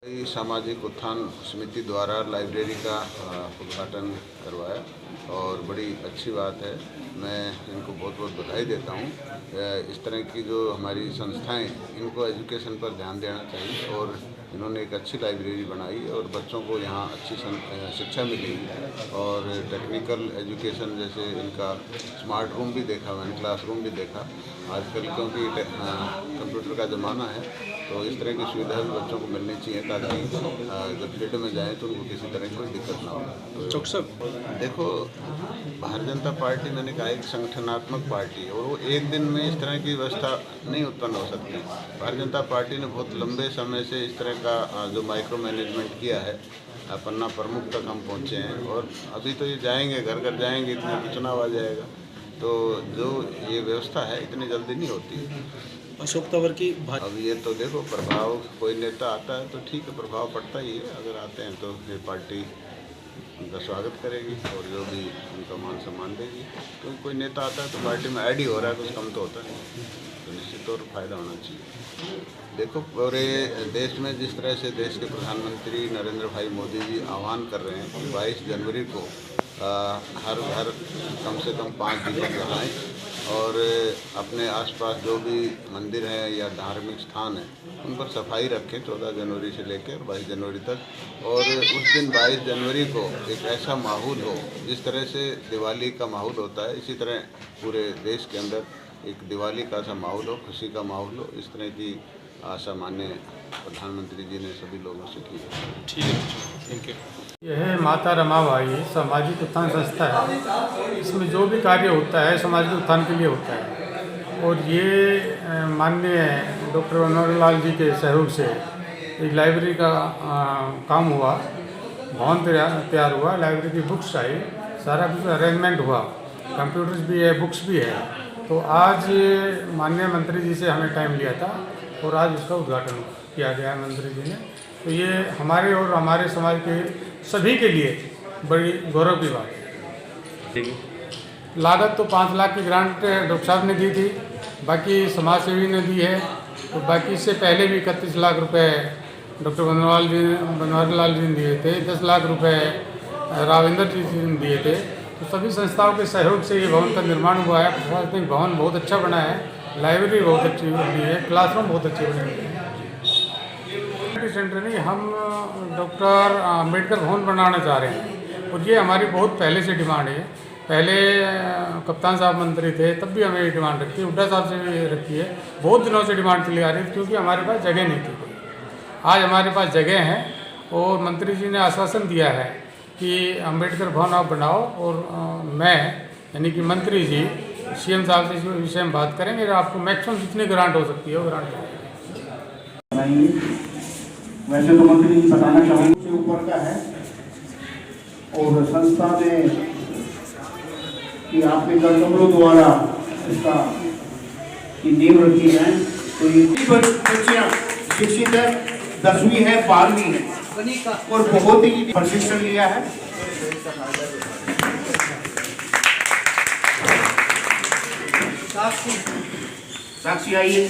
सामाजिक उत्थान समिति द्वारा लाइब्रेरी का उद्घाटन करवाया और बड़ी अच्छी बात है। मैं इनको बहुत बहुत बधाई देता हूँ। इस तरह की जो हमारी संस्थाएं, इनको एजुकेशन पर ध्यान देना चाहिए और इन्होंने एक अच्छी लाइब्रेरी बनाई और बच्चों को यहाँ अच्छी शिक्षा मिली और टेक्निकल एजुकेशन जैसे इनका स्मार्ट रूम भी देखा, मैंने क्लासरूम भी देखा। आजकल क्योंकि कंप्यूटर का ज़माना है तो इस तरह की सुविधा भी बच्चों को मिलनी चाहिए ताकि जब फील्ड में जाएँ तो उनको किसी तरह की कोई दिक्कत ना हो। तो देखो, भारतीय जनता पार्टी मैंने कहा एक संगठनात्मक पार्टी है और वो एक दिन में इस तरह की व्यवस्था नहीं उत्पन्न हो सकती। भारतीय जनता पार्टी ने बहुत लंबे समय से इस तरह का जो माइक्रो मैनेजमेंट किया है, पन्ना प्रमुख तक हम पहुँचे हैं और अभी तो ये जाएंगे, घर घर जाएंगे, इतने में चुनाव आ जाएगा। तो जो ये व्यवस्था है इतनी जल्दी नहीं होती। अशोक तंवर की अब ये तो देखो, प्रभाव कोई नेता आता है तो ठीक है, प्रभाव पड़ता ही है। अगर आते हैं तो फिर पार्टी उनका स्वागत करेगी और जो भी उनका मान सम्मान देगी। क्योंकि कोई नेता आता है तो पार्टी में ऐड ही हो रहा है, कुछ कम तो होता नहीं, तो निश्चित तौर पर फायदा होना चाहिए। देखो, पूरे देश में जिस तरह से देश के प्रधानमंत्री नरेंद्र भाई मोदी जी आह्वान कर रहे हैं कि 22 जनवरी को हर घर कम से कम 5 दीपक जलाएँ और अपने आसपास जो भी मंदिर है या धार्मिक स्थान है उन पर सफाई रखें 14 जनवरी से लेकर 22 जनवरी तक। और उस दिन 22 जनवरी को एक ऐसा माहौल हो जिस तरह से दिवाली का माहौल होता है, इसी तरह पूरे देश के अंदर एक दिवाली का सा माहौल हो, खुशी का माहौल हो। इस तरह की आशा माननीय प्रधानमंत्री जी ने सभी लोगों से की है। ठीक है, थैंक यू। यह माता रमाबाई सामाजिक उत्थान संस्था है। इसमें जो भी कार्य होता है सामाजिक उत्थान के लिए होता है और ये माननीय डॉक्टर बनवारीलाल जी के सहयोग से एक लाइब्रेरी का काम हुआ, भवन तैयार हुआ, लाइब्रेरी की बुक्स आई, सारा कुछ अरेंजमेंट हुआ, कंप्यूटर्स भी है, बुक्स भी है। तो आज माननीय मंत्री जी से हमें टाइम लिया था और आज उसका उद्घाटन किया गया है मंत्री जी ने। तो ये हमारे और हमारे समाज के सभी के लिए बड़ी गौरव की बात है। लागत तो 5 लाख की ग्रांट डॉक्टर साहब ने दी थी, बाकी समाज सेवी ने दी है। तो बाकी इससे पहले भी 31 लाख रुपए डॉक्टर बनवारीलाल जी ने दिए थे, 10 लाख रुपए राविंदर जी ने दिए थे। तो सभी संस्थाओं के सहयोग से ये भवन का निर्माण हुआ है। प्रशासनिक भवन बहुत अच्छा बना है, लाइब्रेरी बहुत अच्छी बनी है, क्लासरूम बहुत अच्छे बने हैं। सेंटर नहीं, हम डॉक्टर अम्बेडकर भवन बनाना चाह रहे हैं और ये हमारी बहुत पहले से डिमांड है। पहले कप्तान साहब मंत्री थे तब भी हमें ये डिमांड रखी है, हुड्डा साहब से भी रखी है, बहुत दिनों से डिमांड चली आ रही थी क्योंकि हमारे पास जगह नहीं थी। आज हमारे पास जगह है और मंत्री जी ने आश्वासन दिया है कि अम्बेडकर भवन आप बनाओ और मैं यानी कि मंत्री जी CM साहब से इस विषय में बात करेंगे और आपको मैक्सिमम जितनी ग्रांट हो सकती है वो ग्रांट करेंगे। वैसे तो मंत्री जी बताना चाहूँगी से ऊपर का है और संस्था ने कि आपने कमरों द्वारा इसका की नींव रखी है। तो ये बच्चियाँ शिक्षित है, 10वीं है, 12वीं है और बहुत ही प्रशिक्षण लिया है। साक्षी आइए।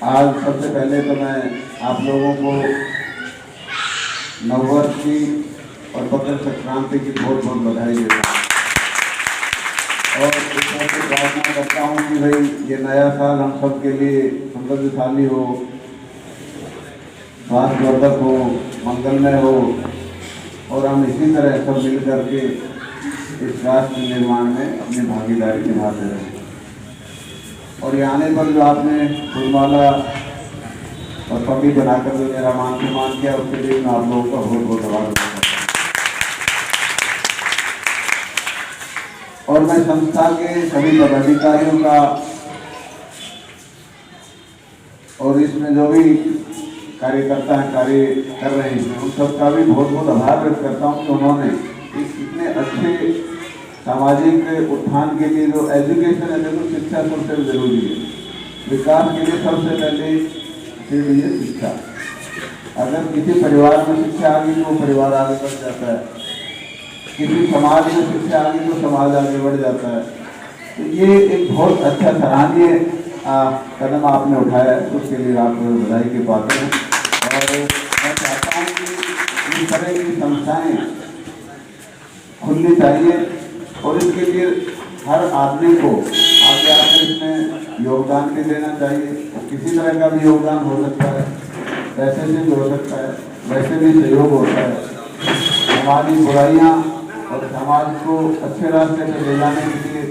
आज सबसे पहले तो मैं आप लोगों को नववर्ष की और मकर संक्रांति की बहुत बहुत बधाई देता हूँ और ईश्वर से प्रार्थना करता हूँ कि भाई ये नया साल हम सब के लिए समृद्धशाली हो, स्वास्थ्यवर्धक हो, मंगलमय हो और हम इसी तरह सब मिल करके इस राष्ट्र निर्माण में अपनी भागीदारी निभाते रहें। और ये आने पर जो आपने फूलमाला और पगड़ी बनाकर जो मेरा मान सम्मान किया उसके लिए मैं आप लोगों का बहुत बहुत धन्यवाद करता हूँ। और मैं संस्था के सभी पदाधिकारियों का और इसमें जो भी कार्यकर्ता हैं, कार्य कर रहे हैं, उन सबका भी बहुत बहुत आभार व्यक्त करता हूँ कि उन्होंने इतने अच्छे सामाजिक उत्थान के लिए जो एजुकेशन है, देखो शिक्षा सबसे जरूरी है। विकास के लिए सबसे पहले सीढ़ी है शिक्षा। अगर किसी परिवार में शिक्षा आ गई तो परिवार आगे बढ़ जाता है, किसी समाज में शिक्षा आ गई तो समाज आगे बढ़ जाता है। तो ये एक बहुत अच्छा सराहनीय कदम आपने उठाया है, उसके लिए आप बधाई के पात्र हैं। और मैं चाहता हूँ कि इस तरह की संस्थाएं खुलनी चाहिए और इसके लिए हर आदमी को आगे आकर इसमें योगदान भी देना चाहिए। किसी तरह का भी योगदान हो सकता है, पैसे से भी हो सकता है, वैसे भी सहयोग होता है। हमारी बुराइयाँ और समाज को अच्छे रास्ते पर ले जाने के लिए,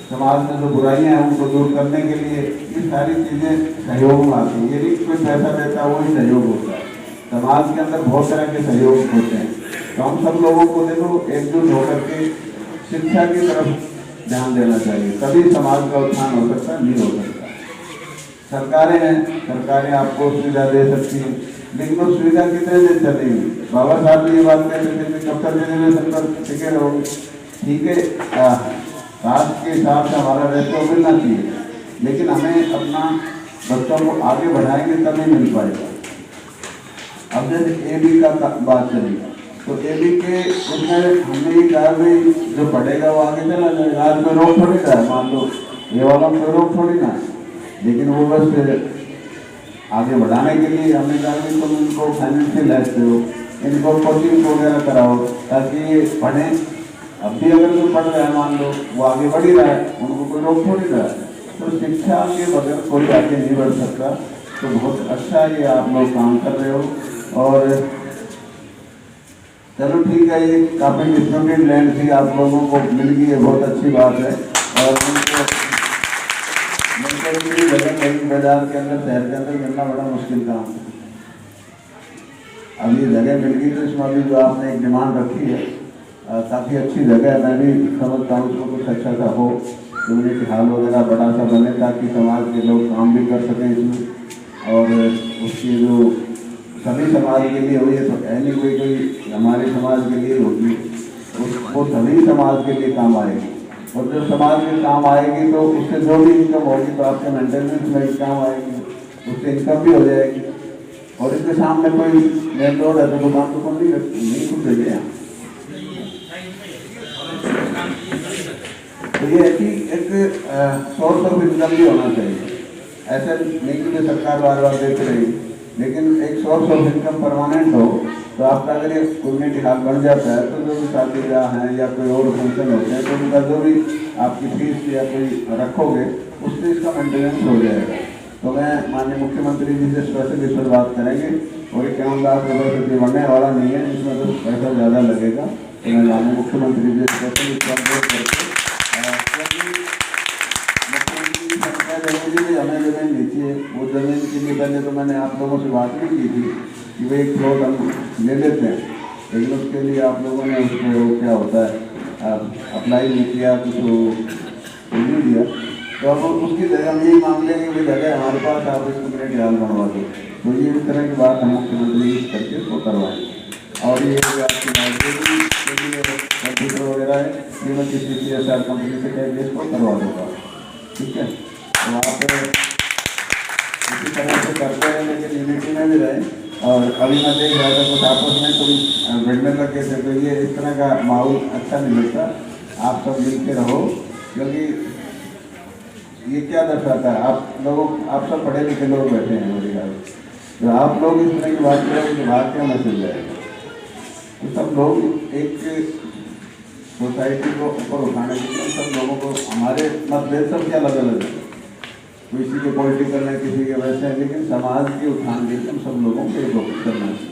समाज में जो बुराइयां हैं उनको दूर करने के लिए ये सारी चीज़ें सहयोग में आती हैं। यदि कोई पैसा देता है वही सहयोग होता है। समाज के अंदर बहुत तरह के सहयोग होते हैं, तो हम सब लोगों को देखो एकजुट होकर के शिक्षा की तरफ ध्यान देना चाहिए, तभी समाज का उत्थान हो सकता है, नहीं हो सकता। सरकारें हैं, सरकारें आपको सुविधा दे सकती हैं, लेकिन वो सुविधा कितने दिन चलेगी? बाबा साहब ने ये बात कहते थे कि कब तक जनरेशन पर टिके रहोगे। ठीक है, राष्ट्र के हिसाब से हमारा रेशो मिलना चाहिए, लेकिन हमें अपना बच्चों को आगे बढ़ाएंगे तभी मिल पाएगा। अब जैसे एबी का बात चली, तो एबी के उसमें हमने ये कहा भाई जो पढ़ेगा वो आगे चला जाएगा। आज कोई रोक थोड़ी ना है, मान लो ये वाला कोई रोक थोड़ी ना है, लेकिन वो बस आगे बढ़ाने के लिए हमने कहा कि तुम इनको फाइनेंशियल हेल्प दो, इनको कोचिंग वगैरह कराओ ताकि ये पढ़ें। अब भी अगर कोई पढ़ रहा है, मान लो वो आगे बढ़ ही रहा है, उनको कोई रोक थोड़ी रहा है। तो शिक्षा के बगैर कोई आगे नहीं बढ़ सकता। तो बहुत अच्छा ये आप लोग काम कर रहे हो। और चलो ठीक है, ये काफ़ी डिस्प्यूटेड लैंड थी, आप लोगों को मिल गई है, बहुत अच्छी बात है। और उनको जगह कहीं बाजार के अंदर, शहर के अंदर मिलना बड़ा मुश्किल काम है। अब ये जगह मिल गई तो इसमें अभी जो आपने एक डिमांड रखी है, काफ़ी अच्छी जगह है। मैं भी समझता हूँ उसको कुछ अच्छा सा हो, कम्युनिटी हॉल वगैरह बड़ा सा बने ताकि समाज के लोग काम भी कर सकें इसमें। और उसकी जो सभी समाज के लिए हुई है, तो ऐसी कोई हमारे समाज के लिए होगी, वो सभी समाज के लिए काम आएगी। और जब समाज में काम आएगी तो उससे जो भी इनकम होगी तो आपके मेंटेनेंस में भी काम आएगी, उससे इनकम भी हो जाएगी। और इसके सामने कोई मेन रोड है तो दुकान तो नहीं खुल रही है। तो ये है कि एक सोर्स ऑफ इनकम भी होना चाहिए। ऐसा नहीं कि सरकार बार बार देख रही, लेकिन एक सोर्स ऑफ इनकम परमानेंट हो। तो आपका अगर ये कम्युनिटी हॉल बन जाता है तो जो भी शादी ब्याह हैं या कोई और फंक्शन होते हैं तो उनका जो भी आपकी फीस या कोई रखोगे उससे इसका मेंटेनेंस हो जाएगा। तो मैं माननीय मुख्यमंत्री जी से स्पेशल इस पर बात करेंगे। और 51 लाख रुपये से बढ़ने वाला नहीं है, इसमें तो पैसा ज़्यादा लगेगा। तो मैं माननीय मुख्यमंत्री जी स्पेशल इस पर करके मुख्यमंत्री हमें जमीन नीची है, वो ज़मीन के लिए पहले तो मैंने आप लोगों से बात भी की थी कि भाई एक प्लॉट हम ले लेते हैं, लेकिन उसके लिए आप लोगों ने उसको क्या होता है अप्लाई नहीं किया, कुछ नहीं दिया। तो अब उसकी जगह हम यही मांग लेंगे कि जगह हमारे पास, आप इस कम्युनिटी हॉल बनवा दो। तो ये इस तरह की बात हम मुख्यमंत्री करके उसको करवाएंगे। और ये आपकी लाइब्रेरी के लिए कंप्यूटर वगैरह है, ये मैं किसी CSR कंपनी से कह के इसको करवा दूँगा। ठीक है, तो आप इसी तरह से करते हैं, लेकिन यूनिटी में भी रहें। और अभी मैं देख रहा था कुछ आपस में तुम भिड़ने लगे थे, तो ये इस तरह का माहौल अच्छा नहीं लगता। आप सब मिल के रहो, क्योंकि ये क्या दर्शाता है, आप सब पढ़े लिखे लोग बैठे हैं मेरे ख्याल से, तो आप लोग इस तरह की बात करेंगे तो बाहर क्या मैसेज जाएगा। तो सब लोग एक सोसाइटी को ऊपर उठाने के लिए सब लोगों को, हमारे मतभेद सब क्या अलग अलग है, किसी के पॉलिटिकल है, किसी के वैसे हैं, लेकिन समाज के उत्थान के लिए हम सब लोगों को एक करना है।